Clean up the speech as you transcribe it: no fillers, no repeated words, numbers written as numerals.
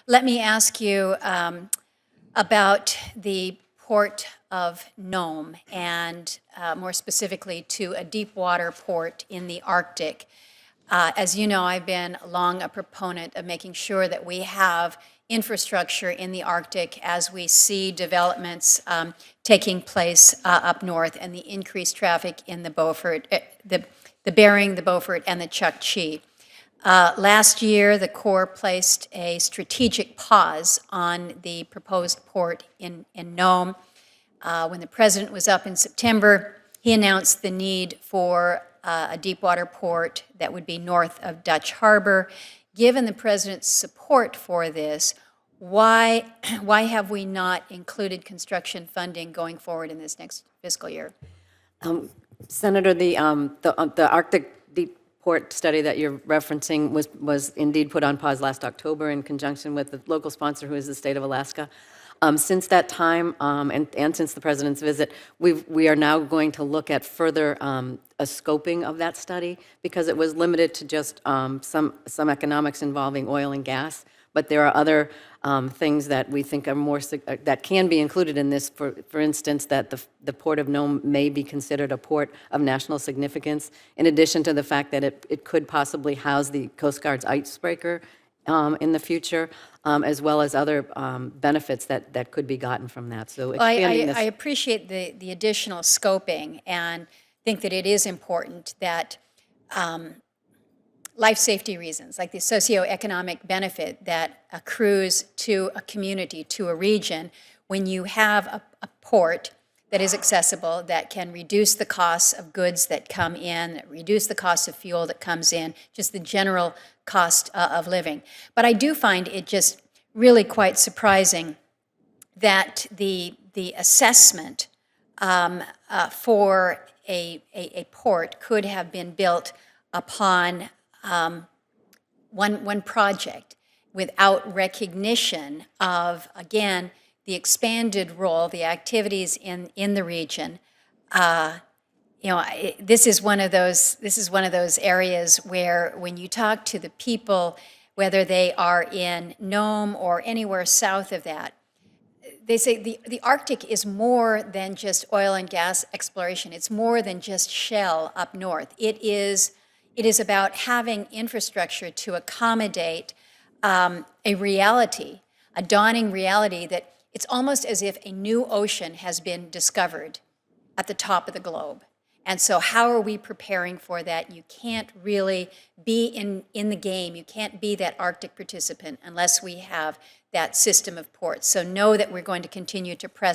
Let me ask you about the port of Nome, and more specifically to a deep water port in the Arctic. As you know, I've been long a proponent of making sure that we have infrastructure in the Arctic as we see developments taking place up north and the increased traffic in the Beaufort, the Bering, the Beaufort, and the Chukchi. Last year, the Corps placed a strategic pause on the proposed port in Nome. When the president was up in September, he announced the need for a deep water port that would be north of Dutch Harbor. Given the president's support for this, why have we not included construction funding going forward in this next fiscal year? Senator, the Arctic deep port study that you're referencing was indeed put on pause last October in conjunction with the local sponsor, who is the state of Alaska. Since that time, and since the president's visit, we are now going to look at further a scoping of that study, because it was limited to just some economics involving oil and gas. But there are other things that we think are more that can be included in this. For instance, that the port of Nome may be considered a port of national significance, in addition to the fact that it could possibly house the Coast Guard's icebreaker in the future, as well as other benefits that could be gotten from that. So expanding I appreciate the additional scoping, and think that it is important that life safety reasons, like the socioeconomic benefit that accrues to a community, to a region, when you have a port that is accessible, that can reduce the costs of goods that come in, reduce the cost of fuel that comes in, just the general cost of living. But I do find it just really quite surprising that the assessment for a port could have been built upon one project without recognition of, again, the expanded role, the activities in the region. This is one of those areas where, when you talk to the people, whether they are in Nome or anywhere south of that, they say the Arctic is more than just oil and gas exploration. It's more than just shell up north. It is about having infrastructure to accommodate a reality, a dawning reality, that it's almost as if a new ocean has been discovered at the top of the globe. And so how are we preparing for that? You can't really be in the game. You can't be that Arctic participant unless we have that system of ports. So know that we're going to continue to press